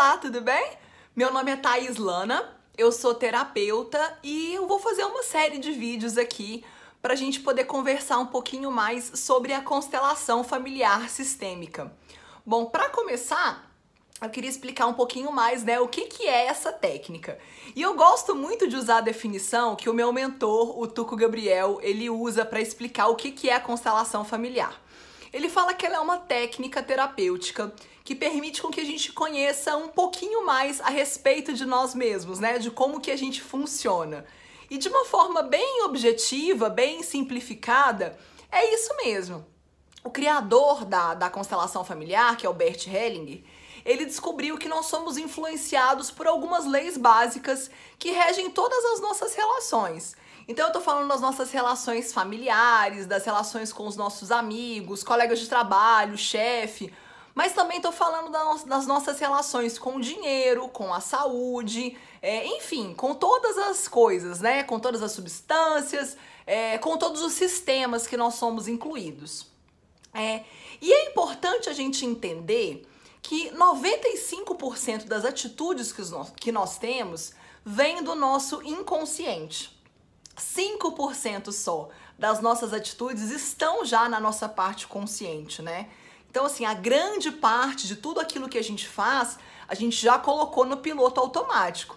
Olá, tudo bem? Meu nome é Thaís Lana, eu sou terapeuta e eu vou fazer uma série de vídeos aqui para a gente poder conversar um pouquinho mais sobre a constelação familiar sistêmica. Bom, para começar, eu queria explicar um pouquinho mais, né, o que é essa técnica. E eu gosto muito de usar a definição que o meu mentor, o Tuco Gabriel, ele usa para explicar o que é a constelação familiar. Ele fala que ela é uma técnica terapêutica que permite com que a gente conheça um pouquinho mais a respeito de nós mesmos, né? De como que a gente funciona. E de uma forma bem objetiva, bem simplificada, é isso mesmo. O criador da constelação familiar, que é o Bert Hellinger, ele descobriu que nós somos influenciados por algumas leis básicas que regem todas as nossas relações. Então eu tô falando das nossas relações familiares, das relações com os nossos amigos, colegas de trabalho, chefe, mas também tô falando das nossas relações com o dinheiro, com a saúde, enfim, com todas as coisas, né? Com todas as substâncias, com todos os sistemas que nós somos incluídos. E é importante a gente entender que 95% das atitudes que nós temos vêm do nosso inconsciente. 5% só das nossas atitudes estão já na nossa parte consciente, né? Então, assim, a grande parte de tudo aquilo que a gente faz, a gente já colocou no piloto automático.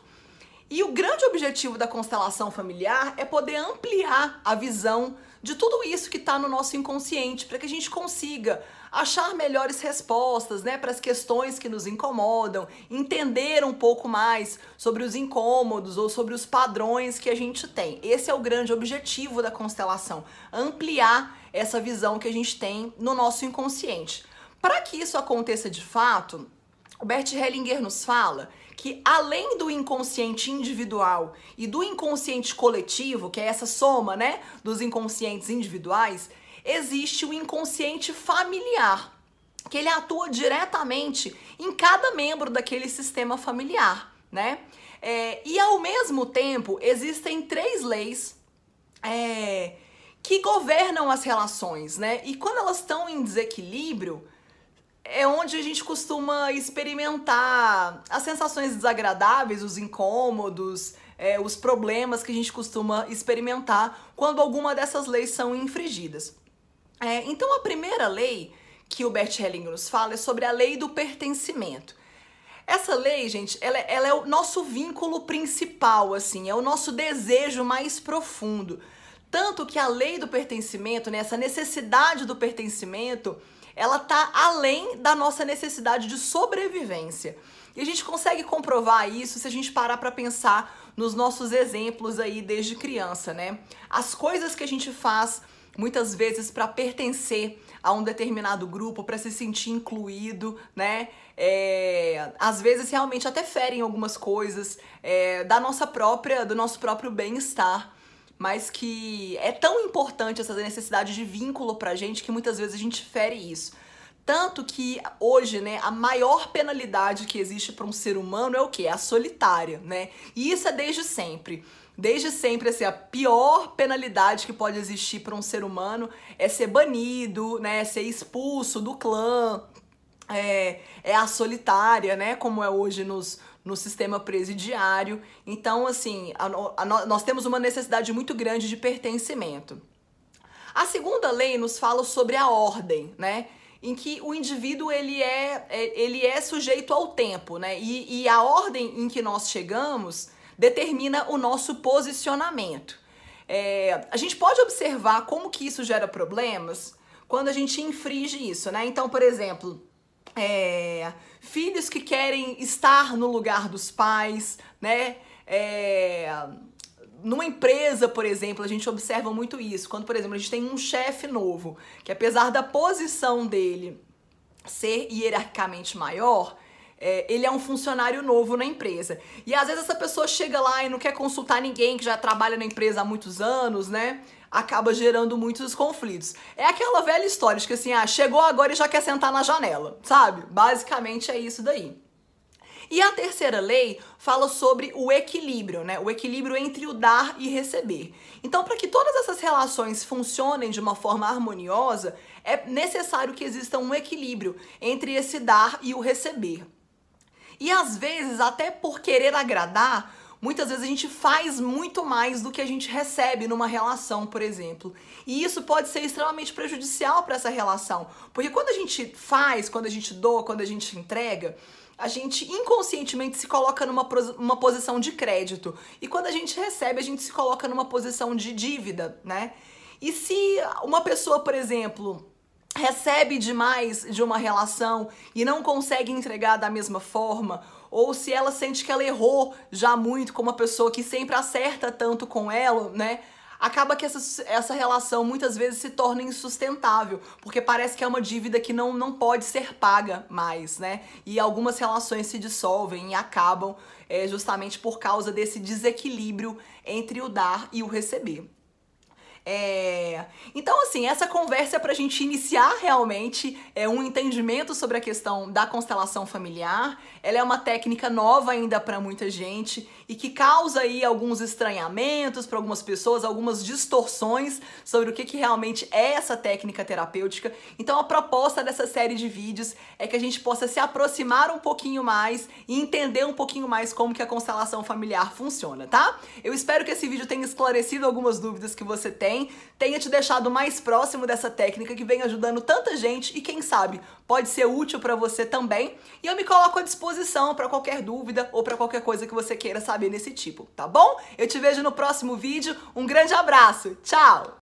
E o grande objetivo da constelação familiar é poder ampliar a visão de tudo isso que está no nosso inconsciente, para que a gente consiga achar melhores respostas, né, para as questões que nos incomodam, entender um pouco mais sobre os incômodos ou sobre os padrões que a gente tem. Esse é o grande objetivo da constelação, ampliar essa visão que a gente tem no nosso inconsciente. Para que isso aconteça de fato, o Bert Hellinger nos fala que além do inconsciente individual e do inconsciente coletivo, que é essa soma, né, dos inconscientes individuais, existe o inconsciente familiar, que ele atua diretamente em cada membro daquele sistema familiar, né? E ao mesmo tempo existem 3 leis que governam as relações, né? E quando elas estão em desequilíbrio, é onde a gente costuma experimentar as sensações desagradáveis, os incômodos, os problemas que a gente costuma experimentar quando alguma dessas leis são infringidas. Então a primeira lei que o Bert Hellinger nos fala é sobre a lei do pertencimento. Essa lei, gente, ela é o nosso vínculo principal, assim, é o nosso desejo mais profundo. Tanto que a lei do pertencimento, né, essa necessidade do pertencimento, ela tá além da nossa necessidade de sobrevivência. E a gente consegue comprovar isso se a gente parar para pensar nos nossos exemplos aí desde criança, né? As coisas que a gente faz muitas vezes para pertencer a um determinado grupo, para se sentir incluído, né? Às vezes realmente até ferem algumas coisas do nosso próprio bem-estar, mas que é tão importante essa necessidade de vínculo pra gente que muitas vezes a gente fere isso. Tanto que hoje, né, a maior penalidade que existe para um ser humano é o quê? É a solitária, né? E isso é desde sempre. Desde sempre, assim, a pior penalidade que pode existir para um ser humano é ser banido, né, ser expulso do clã, é a solitária, né, como é hoje no sistema presidiário. Então, assim, nós temos uma necessidade muito grande de pertencimento. A segunda lei nos fala sobre a ordem, né, em que o indivíduo ele é sujeito ao tempo, né, e a ordem em que nós chegamos determina o nosso posicionamento. A gente pode observar como que isso gera problemas quando a gente infringe isso, né? Então, por exemplo, filhos que querem estar no lugar dos pais, né? Numa empresa, por exemplo, a gente observa muito isso. Quando, por exemplo, a gente tem um chefe novo, que apesar da posição dele ser hierarquicamente maior, ele é um funcionário novo na empresa. E às vezes essa pessoa chega lá e não quer consultar ninguém que já trabalha na empresa há muitos anos, né? Acaba gerando muitos conflitos. É aquela velha história de que assim, chegou agora e já quer sentar na janela, sabe? Basicamente é isso daí. E a terceira lei fala sobre o equilíbrio, né? O equilíbrio entre o dar e receber. Então, para que todas essas relações funcionem de uma forma harmoniosa, é necessário que exista um equilíbrio entre esse dar e o receber. E às vezes, até por querer agradar, muitas vezes a gente faz muito mais do que a gente recebe numa relação, por exemplo. E isso pode ser extremamente prejudicial para essa relação. Porque quando a gente faz, quando a gente doa, quando a gente entrega, a gente inconscientemente se coloca numa posição de crédito. E quando a gente recebe, a gente se coloca numa posição de dívida, né? E se uma pessoa, por exemplo, recebe demais de uma relação e não consegue entregar da mesma forma, ou se ela sente que ela errou já muito com uma pessoa que sempre acerta tanto com ela, né? Acaba que essa relação muitas vezes se torna insustentável, porque parece que é uma dívida que não pode ser paga mais, né? E algumas relações se dissolvem e acabam justamente por causa desse desequilíbrio entre o dar e o receber. Então, assim, essa conversa é pra gente iniciar realmente um entendimento sobre a questão da constelação familiar. Ela é uma técnica nova ainda para muita gente e que causa aí alguns estranhamentos para algumas pessoas, algumas distorções sobre o que realmente é essa técnica terapêutica. Então, a proposta dessa série de vídeos é que a gente possa se aproximar um pouquinho mais e entender um pouquinho mais como que a constelação familiar funciona, tá? Eu espero que esse vídeo tenha esclarecido algumas dúvidas que você tenha te deixado mais próximo dessa técnica que vem ajudando tanta gente e quem sabe pode ser útil para você também. E eu me coloco à disposição para qualquer dúvida ou para qualquer coisa que você queira saber nesse tipo, tá bom? Eu te vejo no próximo vídeo. Um grande abraço. Tchau!